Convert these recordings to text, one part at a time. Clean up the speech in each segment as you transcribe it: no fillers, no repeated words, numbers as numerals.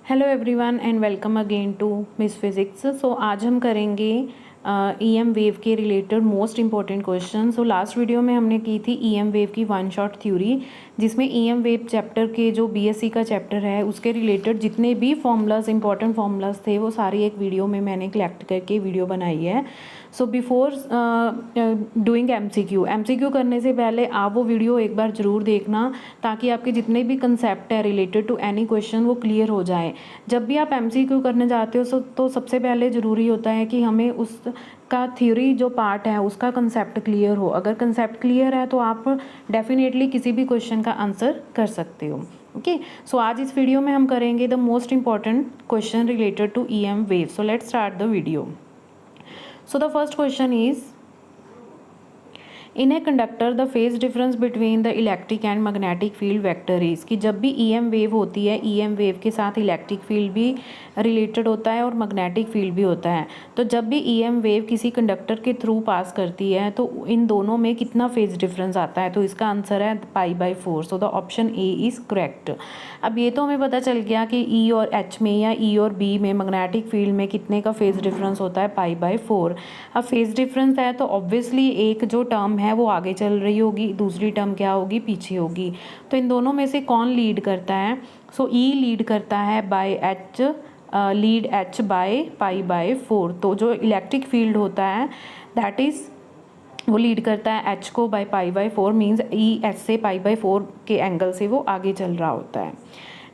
Hello everyone and welcome again to Miss Physics. So आज हम करेंगे ईएम वेव के related most important question. So last video में हमने की थी ईएम वेव की वन शॉट थ्योरी, जिसमें ईएम वेव चैप्टर के जो बीएससी का चैप्टर है उसके रिलेटेड जितने भी फॉर्मूलाज इंपॉर्टेंट फॉर्मूलाज थे वो सारी एक वीडियो में मैंने कलेक्ट करके वीडियो बनाई है। सो बिफोर डूइंग एमसीक्यू करने से पहले आप वो वीडियो एक बार ज़रूर देखना, ताकि आपके जितने भी कंसेप्ट है रिलेटेड टू एनी क्वेश्चन वो क्लियर हो जाए। जब भी आप एमसीक्यू करने जाते हो तो सबसे पहले ज़रूरी होता है कि हमें उसका थ्योरी जो पार्ट है उसका कंसेप्ट क्लियर हो। अगर कंसेप्ट क्लियर है तो आप डेफिनेटली किसी भी क्वेश्चन का आंसर कर सकते हो। ओके, सो आज इस वीडियो में हम करेंगे the most important question related to EM wave. So let's start the video. So the first question is, in a conductor the phase difference between the electric and magnetic field vector is, कि जब भी EM wave होती है EM wave के साथ electric field भी related होता है और मैग्नेटिक फील्ड भी होता है। तो जब भी ईएम वेव किसी कंडक्टर के थ्रू पास करती है तो इन दोनों में कितना फेज डिफरेंस आता है, तो इसका आंसर है π/4। So the option A is correct. अब ये तो हमें पता चल गया कि ई और एच में या ई और बी में मैग्नेटिक फील्ड में कितने का फेज डिफरेंस होता है, π/4। अब फेज डिफरेंस है तो ऑब्वियसली एक जो टर्म है वो आगे चल रही होगी, दूसरी टर्म क्या होगी, पीछे होगी। तो इन दोनों में से कौन लीड करता है? सो ई लीड करता है by H, lead H by π/4। तो जो इलेक्ट्रिक फील्ड होता है दैट इज़ वो लीड करता है एच को बाय π/4, मीन्स ई एच से π/4 के एंगल से वो आगे चल रहा होता है।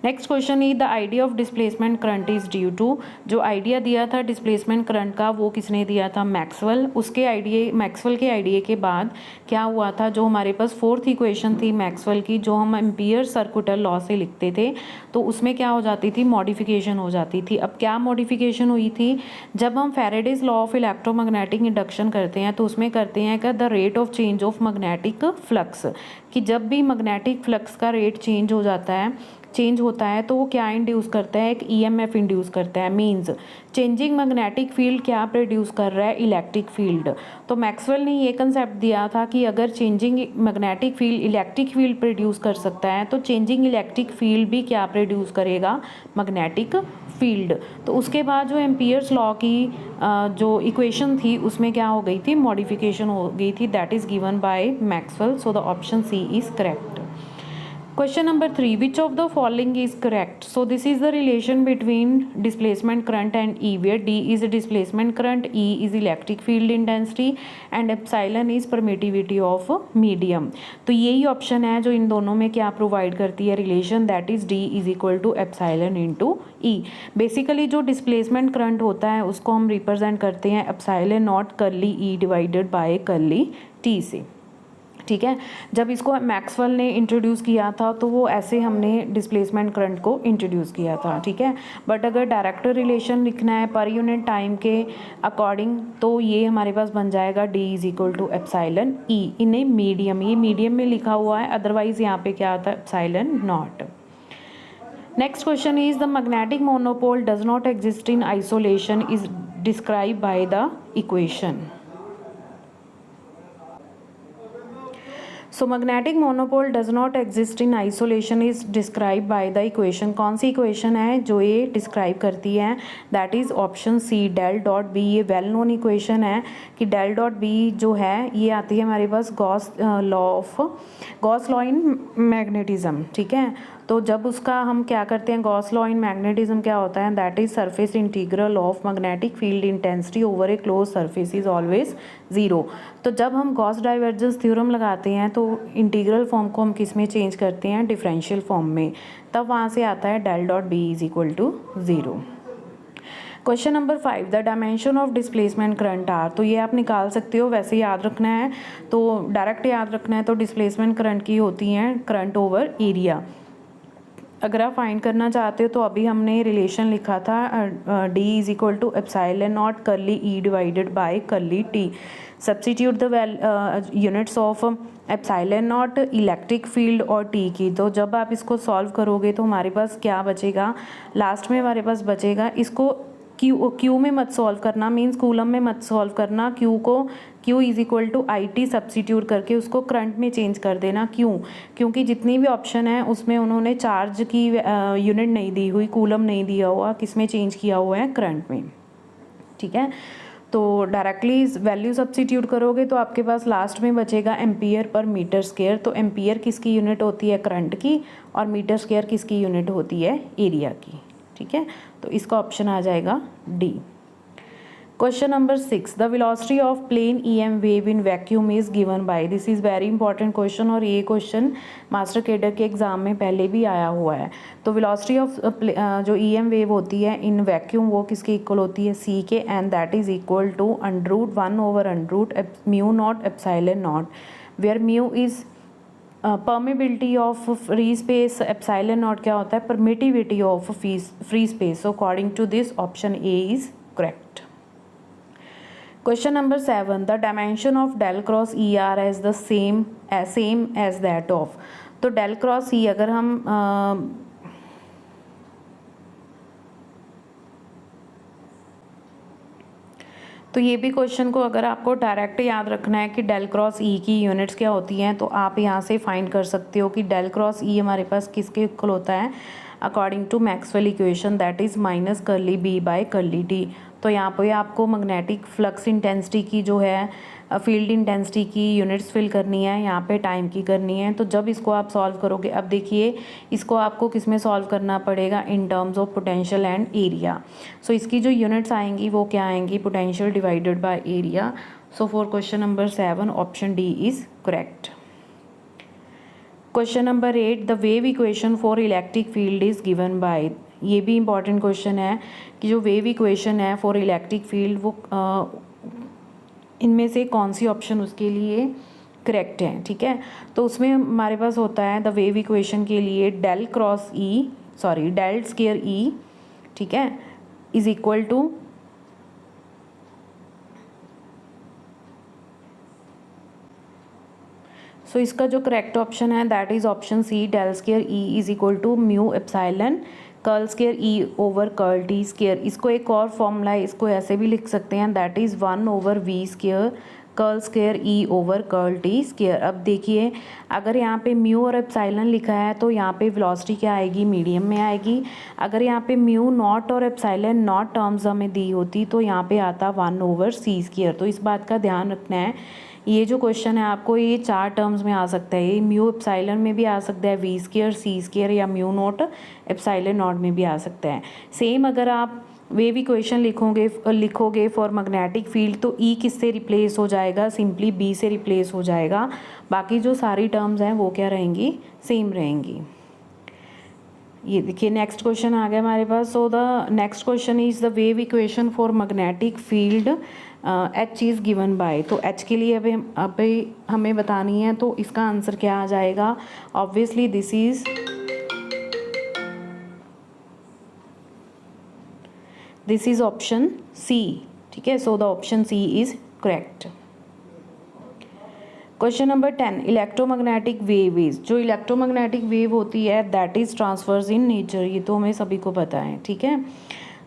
Next question is the idea of displacement current is due to, जो आइडिया दिया था डिस्प्लेसमेंट करंट का वो किसने दिया था? मैक्सवेल। उसके आइडिया, मैक्सवेल के आइडिया के बाद क्या हुआ था, जो हमारे पास फोर्थ इक्वेशन थी मैक्सवेल की, जो हम एम्पियर सर्कुलर लॉ से लिखते थे, तो उसमें क्या हो जाती थी, मॉडिफिकेशन हो जाती थी। अब क्या मॉडिफिकेशन हुई थी? जब हम Faraday's law of electromagnetic induction करते हैं तो उसमें करते हैं कि the rate of change of magnetic flux, कि जब भी मैग्नेटिक फ्लक्स का रेट चेंज होता है तो वो क्या इंड्यूस करता है, एक ईएमएफ इंड्यूस करता है। मींस चेंजिंग मैग्नेटिक फील्ड क्या प्रोड्यूस कर रहा है, इलेक्ट्रिक फील्ड। तो मैक्सवेल ने ये कंसेप्ट दिया था कि अगर changing magnetic field electric field produce कर सकता है तो चेंजिंग इलेक्ट्रिक फील्ड भी क्या प्रोड्यूस करेगा, मैग्नेटिक फील्ड। तो उसके बाद जो एम्पियर्स लॉ की जो इक्वेशन थी उसमें क्या हो गई थी, मॉडिफिकेशन हो गई थी, that is given by Maxwell. So the option C is correct. Question number 3, which of the following is correct? So this is the relation between displacement current and E, where D is displacement current, E is electric field intensity and epsilon is permittivity of medium। तो यही option है जो इन दोनों में क्या provide करती है relation, that is D is equal to epsilon into E। Basically जो डिस्प्लेसमेंट करंट होता है उसको हम रिप्रेजेंट करते हैं epsilon naught curly E divided by curly T से। ठीक है, जब इसको मैक्सवेल ने इंट्रोड्यूस किया था तो वो ऐसे हमने डिस्प्लेसमेंट करंट को इंट्रोड्यूस किया था। ठीक है, बट अगर डायरेक्ट रिलेशन लिखना है पर यूनिट टाइम के अकॉर्डिंग तो ये हमारे पास बन जाएगा D is equal to epsilon E in a medium. ये मीडियम में लिखा हुआ है, अदरवाइज यहाँ पे क्या आता है, epsilon naught. Next question is the magnetic monopole does not exist in isolation is describe by the equation. So magnetic monopole does not exist in isolation is describe by the equation. कौन सी equation है जो ये describe करती है, that is option C, del dot B. ये well known equation है कि डेल डॉट बी जो है ये आती है हमारे पास गॉस लॉ इन मैग्नेटिज्म। ठीक है, तो जब उसका हम क्या करते हैं, गॉस लॉ इन मैग्नेटिज्म क्या होता है, that is surface integral of magnetic field intensity over A close surface is always zero. तो जब हम गॉस डाइवर्जेंस थ्योरम लगाते हैं तो इंटीग्रल फॉर्म को हम किस में चेंज करते हैं, डिफरेंशियल फॉर्म में, तब वहाँ से आता है del dot B is equal to zero. Question number 5, the dimension of displacement current are. तो ये आप निकाल सकते हो, वैसे याद रखना है तो डायरेक्ट याद रखना है तो डिस्प्लेसमेंट करंट की होती हैं करंट ओवर एरिया। अगर आप फाइंड करना चाहते हो तो अभी हमने रिलेशन लिखा था D is equal to epsilon naught curly E divided by curly T। Substitute the units of epsilon naught, electric field और T की। तो जब आप इसको सॉल्व करोगे तो हमारे पास क्या बचेगा, लास्ट में हमारे पास बचेगा, इसको क्यू में मत सॉल्व करना, मीन्स कूलम में मत सॉल्व करना, क्यू को Q is equal to IT substitute करके उसको करंट में चेंज कर देना। क्यों? क्योंकि जितनी भी ऑप्शन है उसमें उन्होंने चार्ज की यूनिट नहीं दी हुई, कूलम नहीं दिया हुआ, किस में चेंज किया हुआ है? करंट में। ठीक है, तो डायरेक्टली वैल्यू सब्सिट्यूट करोगे तो आपके पास लास्ट में बचेगा एम्पियर पर मीटर स्क्वायर। तो एम्पियर किसकी यूनिट होती है? करंट की। और मीटर स्क्वायर किसकी यूनिट होती है? एरिया की। ठीक है, तो इसका ऑप्शन आ जाएगा D. Question number 6, the velocity of plane EM wave in vacuum is given by. This is very important question और ये क्वेश्चन मास्टर कैडर के एग्जाम में पहले भी आया हुआ है। तो वेलोसिटी ऑफ जो EM वेव होती है इन वैक्यूम वो किसके इक्वल होती है? C के, and that is equal to √1/√μ naught epsilon naught, where mu is permeability of free space, epsilon naught क्या होता है? Permittivity of free space. So according to this option A is correct. Question number 7, the dimension of del cross ER is the same as that of। तो del cross E अगर हम तो ये भी question को अगर आपको डायरेक्ट याद रखना है कि डेल क्रॉस ई की यूनिट्स क्या होती हैं, तो आप यहाँ से फाइंड कर सकते हो कि डेल क्रॉस ई हमारे पास किसके इक्वल होता है? According to Maxwell equation, that is minus curly B by curly D. तो यहाँ पे आपको मैग्नेटिक फ्लक्स इंटेंसिटी की जो है फील्ड इंटेंसिटी की यूनिट्स फिल करनी है, यहाँ पे टाइम की करनी है। तो जब इसको आप सॉल्व करोगे, अब देखिए इसको आपको किस में सॉल्व करना पड़ेगा? In terms of potential and area. So इसकी जो यूनिट्स आएंगी वो क्या आएंगी? Potential divided by area. So for question number 7 option D is correct. Question number 8, the wave equation for electric field is given by. ये भी important question है कि जो वेव इक्वेशन है फॉर इलेक्ट्रिक फील्ड वो इनमें से कौन सी ऑप्शन उसके लिए करेक्ट है। ठीक है, तो उसमें हमारे पास होता है द वेव इक्वेशन के लिए डेल स्क्वायर ई, ठीक है, इज इक्वल टू सो इसका जो करेक्ट ऑप्शन है that is option C, del square E is equal to mu epsilon curl square E over curl T square. इसको एक और फॉर्मूला है, इसको ऐसे भी लिख सकते हैं, that is 1/v square curl square E over curl T square. अब देखिए अगर यहाँ पे म्यू और एप्सिलॉन लिखा है तो यहाँ पे वेलोसिटी क्या आएगी? मीडियम में आएगी। अगर यहाँ पे म्यू नॉट और एप्सिलॉन नॉट टर्म्स हमें दी होती तो यहाँ पे आता 1/c स्क्वायर। तो इस बात का ध्यान रखना है, ये जो क्वेश्चन है आपको ये 4 टर्म्स में आ सकता है। ये म्यू एप्सिलॉन में भी आ सकता है, v स्क्वायर, c स्क्वायर, या म्यू नॉट एप्सिलॉन नॉट में भी आ सकता है। सेम अगर आप वेव इक्वेशन लिखोगे फॉर मैग्नेटिक फील्ड तो E किससे रिप्लेस हो जाएगा? सिंपली B से रिप्लेस हो जाएगा। बाकी जो सारी टर्म्स हैं वो क्या रहेंगी? सेम रहेंगी। ये देखिए नेक्स्ट क्वेश्चन आ गया हमारे पास। So the next question is the wave equation for magnetic field H is given by. तो H के लिए अभी हमें बतानी है, तो इसका आंसर क्या आ जाएगा? Obviously this is option C. ठीक है, so the option C is correct. Question number 10, electromagnetic wave is. जो इलेक्ट्रोमैग्नेटिक वेव होती है that is transverse in nature, ये तो हमें सभी को पता है। ठीक है,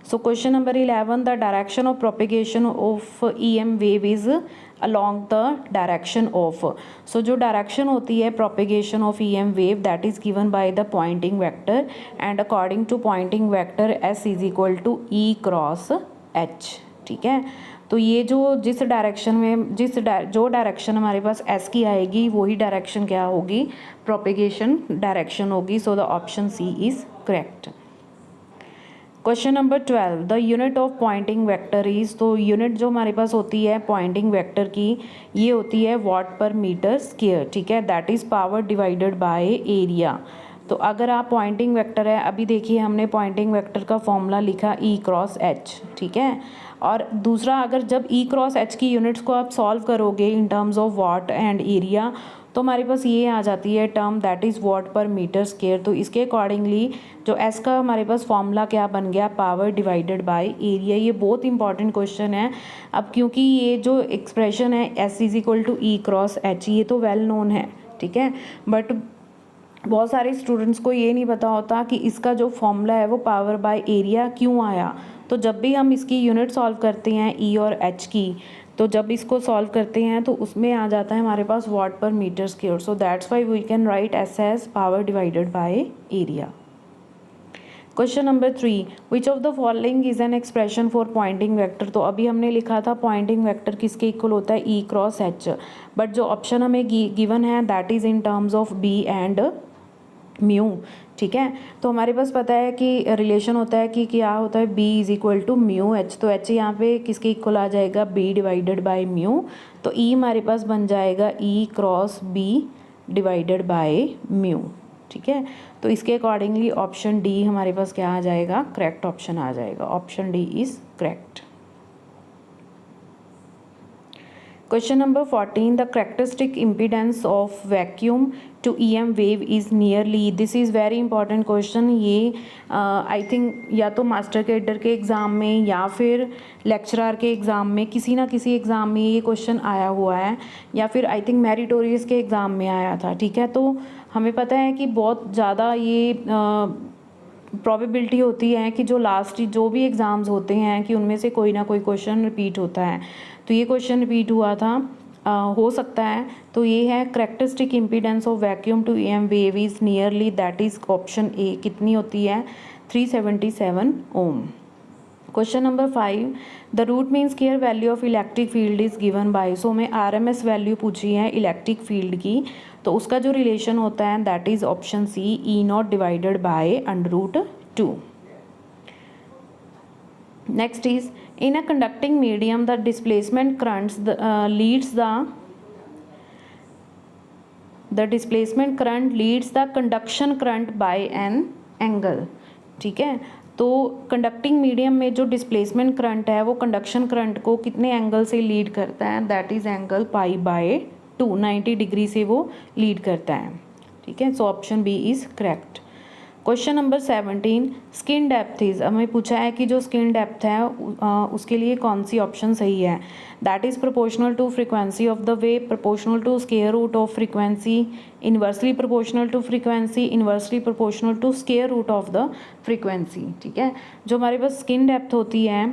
so question number 11, the direction of propagation of EM wave is along the direction of। So जो डायरेक्शन होती है propagation of EM wave that is given bye the Poynting vector, and according to Poynting vector S is equal to E cross H। ठीक है, तो ये जो जिस direction में जो डायरेक्शन हमारे पास S की आएगी वही डायरेक्शन क्या होगी? प्रोपेगेशन डायरेक्शन होगी। So the option C is correct. Question number 12, the unit of Poynting vector is. तो यूनिट जो हमारे पास होती है पॉइंटिंग वेक्टर की ये होती है वॉट पर मीटर स्क्वायर। ठीक है, that is power divided by area. तो अगर आप पॉइंटिंग वेक्टर है, अभी देखिए हमने पॉइंटिंग वेक्टर का फॉर्मूला लिखा E क्रॉस H। ठीक है, और दूसरा अगर जब E क्रॉस H की यूनिट्स को आप सॉल्व करोगे in terms of watt and area तो हमारे पास ये आ जाती है term that is watt per metre square. तो इसके अकॉर्डिंगली जो S का हमारे पास फॉर्मूला क्या बन गया? Power divided by area. ये बहुत इंपॉर्टेंट क्वेश्चन है। अब क्योंकि ये जो एक्सप्रेशन है S is equal to E cross H ये तो वेल नोन है। ठीक है, बट बहुत सारे स्टूडेंट्स को ये नहीं पता होता कि इसका जो फॉर्मूला है वो पावर बाय एरिया क्यों आया। तो जब भी हम इसकी यूनिट सॉल्व करते हैं E और H की तो जब इसको सॉल्व करते हैं तो उसमें आ जाता है हमारे पास watt per metre square. So that's why we can write S as power divided by area. Question number 3, which of the following is an expression for Poynting vector. तो अभी हमने लिखा था पॉइंटिंग वेक्टर किसके इक्वल होता है, E cross H, but जो option हमें गिवन है that is in terms of B and mu. ठीक है, तो हमारे पास पता है कि रिलेशन होता है कि क्या होता है, B is equal to mu H. तो एच यहाँ पे किसके इक्वल आ जाएगा, बी डिवाइडेड बाय म्यू. तो ई हमारे पास बन जाएगा E cross B divided by mu. ठीक है, तो इसके अकॉर्डिंगली ऑप्शन डी हमारे पास क्या आ जाएगा, करेक्ट ऑप्शन आ जाएगा. Option D is correct. Question number 14, the characteristic impedance of vacuum to EM wave is nearly. This is very important question. ये आई थिंक या तो मास्टर कैडर के एग्ज़ाम में या फिर लेक्चरर के एग्ज़ाम में, किसी ना किसी एग्ज़ाम में ये क्वेश्चन आया हुआ है, या फिर आई थिंक मेरिटोरियस के एग्ज़ाम में आया था. ठीक है, तो हमें पता है कि बहुत ज़्यादा ये प्रोबेबिलिटी होती है कि जो लास्ट जो भी एग्ज़ाम्स होते हैं कि उनमें से कोई ना कोई क्वेश्चन रिपीट होता है. तो ये क्वेश्चन रिपीट हुआ था, हो सकता है. तो ये है characteristic impedance of vacuum to EM wave is nearly, that is option A. कितनी होती है, 377 ohm. Question number 5, the root mean square value of electric field is given by. So हमें आरएमएस वैल्यू पूछी है इलेक्ट्रिक फील्ड की, तो उसका जो रिलेशन होता है that is option C, E naught divided by √2. Next is, in a conducting medium the displacement currents leads the conduction current by an angle. ठीक है, तो कंडक्टिंग मीडियम में जो डिस्प्लेसमेंट करंट है वो कंडक्शन करंट को कितने एंगल से लीड करता है, दैट इज़ एंगल π/2, 90 डिग्री से वो लीड करता है. ठीक है, so option B is correct. Question number 17, skin depth is. हमें पूछा है कि जो स्किन डेप्थ है उसके लिए कौन सी ऑप्शन सही है. That is proportional to frequency of the wave, proportional to square root of frequency, inversely proportional to frequency, inversely proportional to square root of the frequency. ठीक है, जो हमारे पास स्किन डेप्थ होती है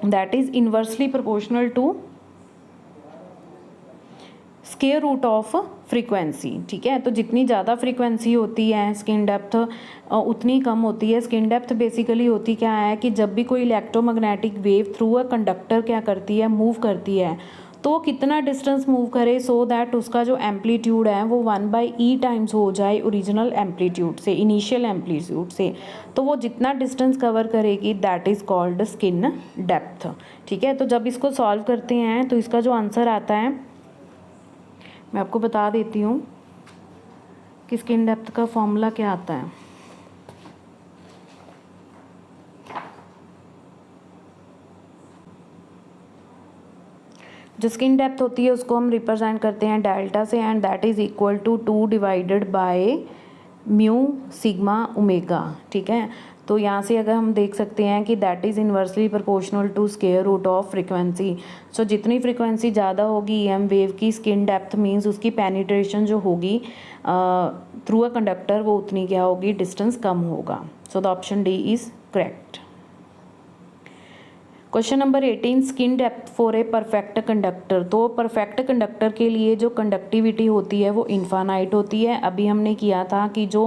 that is inversely proportional to square root of frequency. ठीक है, तो जितनी ज़्यादा फ्रीक्वेंसी होती है स्किन डेप्थ उतनी कम होती है. स्किन डेप्थ बेसिकली होती क्या है कि जब भी कोई electromagnetic wave through a conductor क्या करती है, मूव करती है, तो कितना डिस्टेंस मूव करे सो दैट उसका जो एम्पलीट्यूड है वो 1/e टाइम्स हो जाए ओरिजिनल एम्पलीट्यूड से, इनिशियल एम्पलीट्यूड से. तो वो जितना डिस्टेंस कवर करेगी that is called skin depth. ठीक है, तो जब इसको सॉल्व करते हैं तो इसका जो आंसर आता है मैं आपको बता देती हूँ कि स्किन डेप्थ का फॉर्मूला क्या आता है. जो स्किन डेप्थ होती है उसको हम रिप्रेजेंट करते हैं डेल्टा से, and that is equal to 2 divided by mu sigma omega. ठीक है, तो यहाँ से अगर हम देख सकते हैं कि that is inversely proportional to square root of frequency. So जितनी फ्रीक्वेंसी ज़्यादा होगी एम वेव की, स्किन डेप्थ मीन्स उसकी पेनिट्रेशन जो होगी थ्रू अ कंडक्टर वो उतनी क्या होगी, डिस्टेंस कम होगा. सो the option D is correct. Question number 18, skin depth for a perfect conductor. तो परफेक्ट कंडक्टर के लिए जो कंडक्टिविटी होती है वो इन्फानाइट होती है. अभी हमने किया था कि जो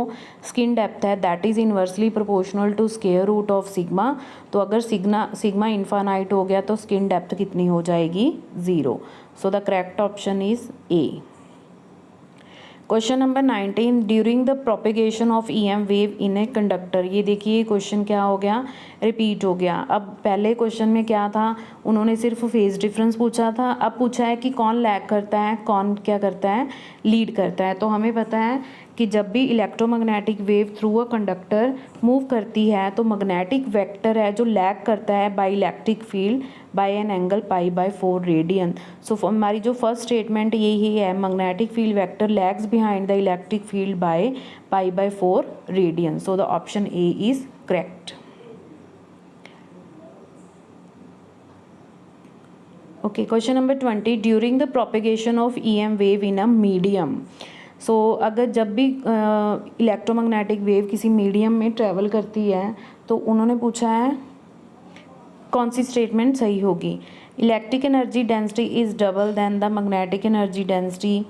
स्किन डेप्थ है that is inversely proportional to square root of sigma. तो अगर सिग्मा इन्फानाइट हो गया तो स्किन डेप्थ कितनी हो जाएगी, 0. So the correct option is a. Question number 19, during the propagation of EM wave in a conductor. ये देखिए क्वेश्चन क्या हो गया, रिपीट हो गया. अब पहले क्वेश्चन में क्या था, उन्होंने सिर्फ फेज डिफरेंस पूछा था. अब पूछा है कि कौन लैग करता है, कौन क्या करता है, लीड करता है. तो हमें पता है कि जब भी electromagnetic wave through a conductor move करती है तो मैग्नेटिक वेक्टर है जो लैग करता है by electric field by an angle π/4 radian. So हमारी जो फर्स्ट स्टेटमेंट यही है, magnetic field vector lags behind the electric field by π/4 radian. So the option A is correct. Okay, question number 20, during the propagation of EM wave in a medium. So अगर जब भी electromagnetic wave किसी medium में travel करती है तो उन्होंने पूछा है कौन सी स्टेटमेंट सही होगी? Electric energy density is double than the magnetic energy density,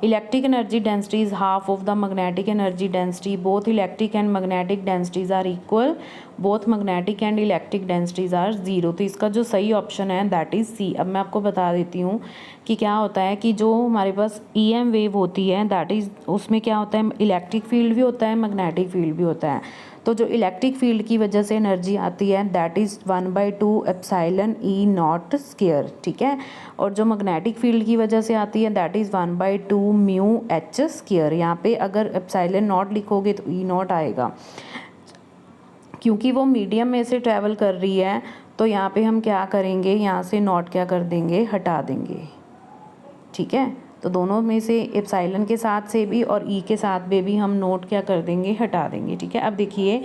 electric energy density is half of the magnetic energy density, both electric and magnetic densities are equal, both magnetic and electric densities are zero. तो इसका जो सही option है that is सी। अब मैं आपको बता देती हूँ कि क्या होता है कि जो हमारे पास EM वेव होती है दैट इज़, उसमें क्या होता है, इलेक्ट्रिक फील्ड भी होता है, मैग्नेटिक फील्ड भी होता है। तो जो इलेक्ट्रिक फील्ड की वजह से एनर्जी आती है that is 1/2 epsilon E not square, ठीक है। और जो मैग्नेटिक फील्ड की वजह से आती है that is 1/2 mu H square. यहाँ पे अगर एप्सिलॉन नॉट लिखोगे तो E नॉट आएगा, क्योंकि वो मीडियम में से ट्रैवल कर रही है। तो यहाँ पे हम क्या करेंगे, यहाँ से नॉट क्या कर देंगे, हटा देंगे, ठीक है। तो दोनों में से एप्सिलॉन के साथ से भी और E के साथ में भी हम नोट क्या कर देंगे, हटा देंगे, ठीक है। अब देखिए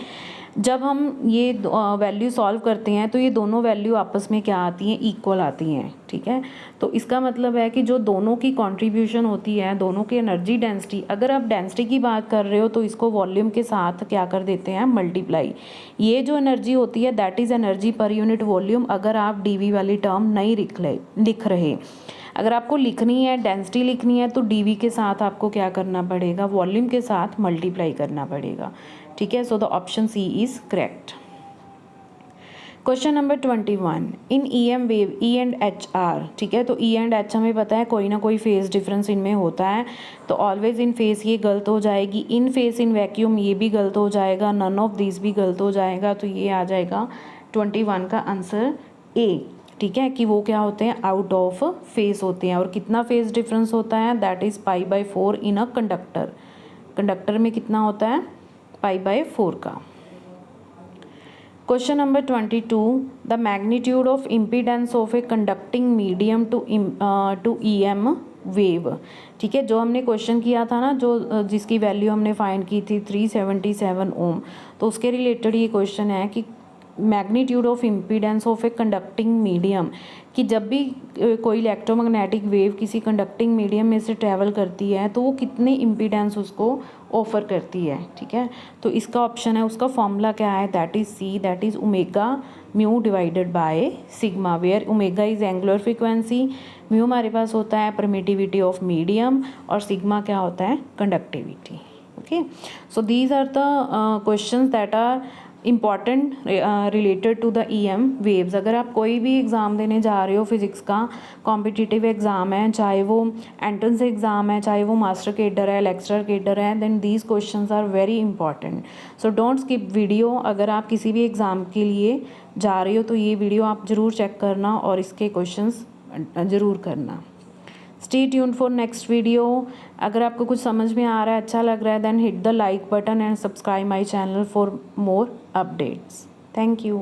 जब हम ये वैल्यू सॉल्व करते हैं तो ये दोनों वैल्यू आपस में क्या आती हैं, इक्वल आती हैं, ठीक है। तो इसका मतलब है कि जो दोनों की कंट्रीब्यूशन होती है, दोनों की एनर्जी डेंसिटी, अगर आप डेंसिटी की बात कर रहे हो तो इसको वॉल्यूम के साथ क्या कर देते हैं, मल्टीप्लाई। ये जो एनर्जी होती है that is energy per unit volume, अगर आप DV वाली टर्म नहीं लिख रहे। अगर आपको लिखनी है, डेंसिटी लिखनी है, तो DV के साथ आपको क्या करना पड़ेगा, वॉल्यूम के साथ मल्टीप्लाई करना पड़ेगा, ठीक है। So the option C is correct. Question number 21, in EM wave E and H are, ठीक है। तो E एंड H हमें पता है कोई ना कोई फेज डिफरेंस इनमें होता है, तो ऑलवेज इन फेस ये गलत हो जाएगी, इन फेस इन वैक्यूम ये भी गलत हो जाएगा, नन ऑफ दिस भी गलत हो जाएगा। तो ये आ जाएगा 21 का आंसर A, ठीक है, कि वो क्या होते हैं, आउट ऑफ फेस होते हैं। और कितना फेस डिफरेंस होता है, that is π/4 in a conductor. Conductor में कितना होता है, π/4 का। Question number 22, the magnitude of impedance of a conducting medium to EM wave, ठीक है। जो हमने क्वेश्चन किया था ना, जो जिसकी वैल्यू हमने फाइंड की थी 377 ओम, तो उसके रिलेटेड ये क्वेश्चन है कि magnitude of impedance of a conducting medium, कि जब भी कोई इलेक्ट्रोमैग्नेटिक वेव किसी कंडक्टिंग मीडियम में से ट्रैवल करती है तो वो कितने इम्पीडेंस उसको ऑफर करती है, ठीक है। तो इसका ऑप्शन है, उसका फॉर्मूला क्या है, that is C, that is omega mu divided by sigma, where omega is angular frequency, mu हमारे पास होता है परमिटिविटी ऑफ मीडियम, और सिग्मा क्या होता है, conductivity. Okay, so these are the questions that are important related to the EM waves. अगर आप कोई भी एग्ज़ाम देने जा रहे हो, फिज़िक्स का कॉम्पिटिटिव एग्ज़ाम है, चाहे वो एंट्रेंस एग्ज़ाम है, चाहे वो मास्टर केडर है, लेक्चरर केडर है, then these questions are very important. So don't skip video. अगर आप किसी भी एग्ज़ाम के लिए जा रहे हो तो ये वीडियो आप ज़रूर चेक करना और इसके क्वेश्चंस ज़रूर करना। Stay tuned for next video. अगर आपको कुछ समझ में आ रहा है, अच्छा लग रहा है, then hit the like button and subscribe my channel for more updates. Thank you.